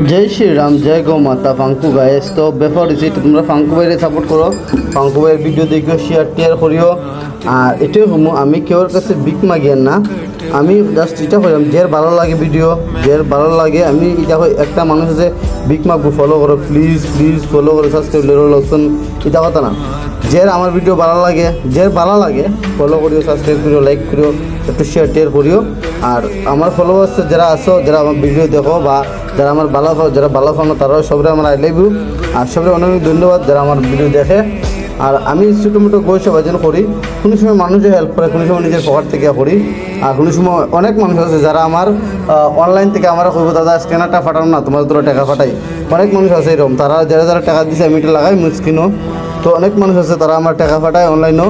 जय श्री राम जय गौ माता फांकू गाइस। तो बेफोर इसी तुम्हारा फांकू भाई सपोर्ट करो, फांकू भाई वीडियो देखियो शेयर टेयर करियो। और एटे हमू आमी केवर काছে बिक मागिया ना, আমি জাস্ট এটা কইলাম যার ভালো লাগে ভিডিও, যার ভালো লাগে আমি এটা একটা মানুষ আছে বিগ মাগবো ফলো করো প্লিজ প্লিজ ফলো করো সাবস্ক্রাইব লেরো লসন এটা কথা না। যার আমার ভিডিও ভালো লাগে, যার ভালো লাগে ফলো করিও সাবস্ক্রাইব করিও লাইক করিও একটু শেয়ার টেয়ার করিও। আর আমার ফলোয়ার্স যারা আছো যারা আমার ভিডিও দেখো বা যারা আমার ভালো যারা ভালো পাও তারা সবাই আমার আই লাভ ইউ। আর সবাই অনেক ধন্যবাদ যারা আমার ভিডিও দেখে। আর আমি ছোটো মোটো গো সেবা যেন করি, কোনো সময় মানুষের হেল্প করে, কোনো সময় নিজের পকেট থেকে করি। আর কোনো সময় অনেক মানুষ আছে যারা আমার অনলাইন থেকে আমার কইব দাদা স্ক্যানারটা ফাটানো না, তোমার তোরা টাকা ফাটাই। অনেক মানুষ আছে এরকম, তারা যারা যারা টাকা দিচ্ছে আমি এটা লাগাই মুস্কিনও। তো অনেক মানুষ আছে তারা আমার টাকা ফাটায় অনলাইনও,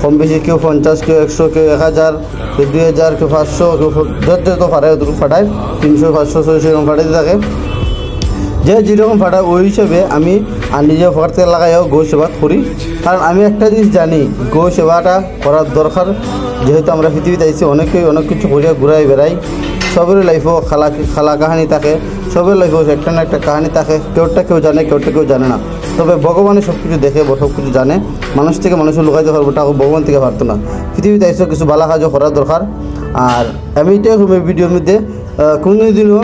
কম বেশি কেউ 50, কেউ 100, কেউ 1000, কেউ 2000, কেউ 500, কেউ যত ফাটায় অতটুকু ফাটায় 300, 500, 600 এরকম ফাটাইতে থাকে। যে যেরকম ফাটায় ওই হিসেবে আমি আর নিজের পকেট থেকে লাগাইও গো সেবা করি। কারণ আমি একটা জিনিস জানি গো সেবাটা করার দরকার, যেহেতু আমরা পৃথিবীতে আইছি অনেকেই অনেক কিছু করিয়া ঘুরাই বেড়াই। সবের লাইফেও খালা কাহানি থাকে, সবের লাইফেও একটা না একটা কাহানি থাকে, কেউটা কেউ জানে কেউটা কেউ জানে না। তবে ভগবানে সব কিছু দেখে সব কিছু জানে, মানুষ থেকে মানুষের লুকাইতে পারবো টাকা ভগবান থেকে পারতো না। পৃথিবীতে আইসো কিছু ভালো কাজও করার দরকার। আর আমি এটাই ভিডিওর মধ্যে কোনোদিনও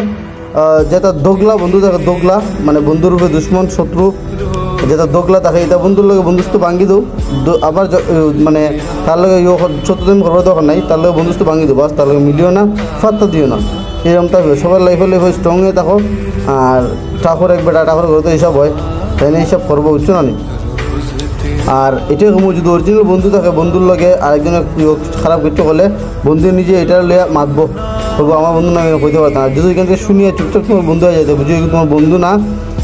যেটা দোগলা বন্ধু থাকে, দোগলা মানে বন্ধুর উপরে দুশ্মন শত্রু যেটা দোগলা থাকে, এটা বন্ধুর লগে বন্ধুত্ব ভাঙি দেও। আবার মানে তার লগে শত্রুদিন করবার দরকার নাই, তার লগে বন্ধুত্ব ভাঙি দেবো, বাস তার লগে মিলিও না, ফাত্তা দিও না। এরকম থাকবে সবার লাইফে স্ট্রং হয়ে থাকো। আর ঠাকুর এক বেটা ঠাকুর ঘরে তো এইসব হয়, তাই না? এইসব করবো উচ্চ না। আর এটাই কমু যদি অরিজিনাল বন্ধু থাকে, বন্ধুর লগে আরেকজনের খারাপ কিছু করলে বন্ধু নিজে এটা লিয়ে মাতবো, বলবো আমার বন্ধু না কইতে পারতাম না। যদি এখান থেকে শুনিয়ে চুপচাপ তোমার বন্ধু হয়ে যেতে বুঝি তোমার বন্ধু না,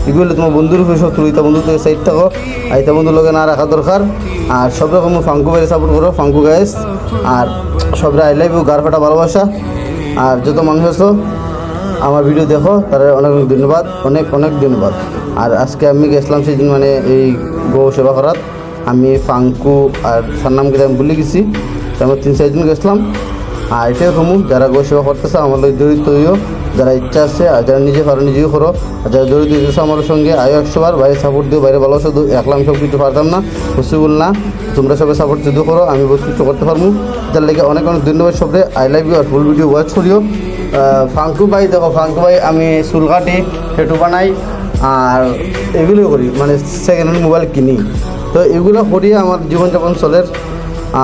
এগুলো তোমার বন্ধুর উপরে শত্রু, ইতা বন্ধু থেকে সাইড থাকো, আর ইতা বন্ধুর লগে না রাখা দরকার। আর সব রকম ফাঙ্কু বাইরে সাপোর্ট করো, ফাঙ্কু গাইস। আর সবরা আই লাভ ইউ, গার ফাটা ভালোবাসা। আর যত মানুষ আছো আমার ভিডিও দেখো তারা অনেক অনেক ধন্যবাদ, অনেক অনেক ধন্যবাদ। আর আজকে আমি গেছিলাম সেই দিন মানে এই গো সেবা করার, আমি ফাঙ্কু আর তার নাম কিন্তু আমি ভুলে গেছি, আমরা 3-4 দিন গেছিলাম। আর এটাই কমু যারা গো সেবা করতেছে আমার লোক জড়িত হইও, যারা ইচ্ছা আছে আর যারা নিজে পারো নিজেও করো। আর যারা জড়িত হইতেছে আমার সঙ্গে আয়ো 100 বার, বাইরে সাপোর্ট দিও, বাইরে ভালোবাসা দিও। একলা আমি সব কিছু পারতাম না, পসিবল না। তোমরা সবাই সাপোর্ট যদি করো আমি বহুত কিছু করতে পারবো। যার লেগে অনেক অনেক ধন্যবাদ সবরে, আই লাভ ইউ। আর ফুল ভিডিও ওয়াচ করিও। ফাঙ্কু ভাই দেখো, ফাঙ্কু ভাই আমি চুল কাটি, টেটু বানাই আর এগুলো করি, মানে সেকেন্ড হ্যান্ড মোবাইল কিনি। তো এগুলো করিয়ে আমার জীবনযাপন চলে।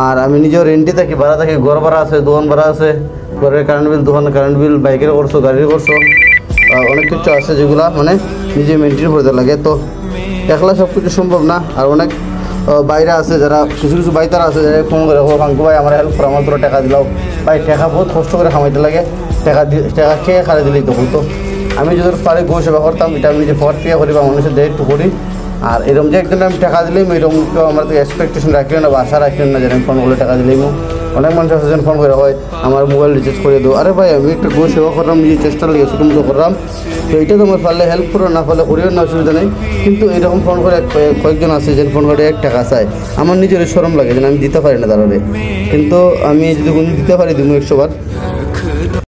আর আমি নিজেও রেন্টে থাকি, ভাড়া থাকি, ঘর ভাড়া আছে, দোকান ভাড়া আছে, ঘরের কারেন্ট বিল, দোকানের কারেন্ট বিল, বাইকের করছো, গাড়ির করছো, অনেক কিছু আছে যেগুলো মানে নিজে মেনটেন করতে লাগে। তো একলা সব কিছু সম্ভব না। আর অনেক বাইরে আছে যারা কিছু কিছু বাই তারা আছে যারা ফোন করে ফাঙ্কু ভাই আমার হেল্প করো, আমার তোরা টাকা দিলাও। ভাই টাকা বহুত কষ্ট করে খামাইতে লাগে, টাকা খেয়ে খারে দিলেই তো হতো। আমি যদি পারি গো সেবা করতাম, এটা আমি নিজে পকেট থেকে করি বা মানুষের দেয় একটু করি। আর এরকম যে একদিন আমি টাকা দিলেই এরকম কেউ আমার থেকে এক্সপেকটেশন রাখিও না বা আশা রাখিও না যে আমি ফোন করলে টাকা দিলেই। অনেক মানুষ আছে যেন ফোন করে হয় আমার মোবাইল রিচার্জ করে দেবো। আরে ভাই আমি একটা গো সেবা করলাম, নিজের চেষ্টা লাগে ছোটো মতো করলাম, তো এটা তোমার পারলে হেল্প করো, না পারলে করিও না, অসুবিধা নেই। কিন্তু এরকম ফোন করে কয়েকজন আছে যে ফোন করে 1 টাকা চায়, আমার নিজের শরম লাগে যেন আমি দিতে পারি না দাঁড়াবে। কিন্তু আমি যদি কোনো দিতে পারি তুমি 100 বার।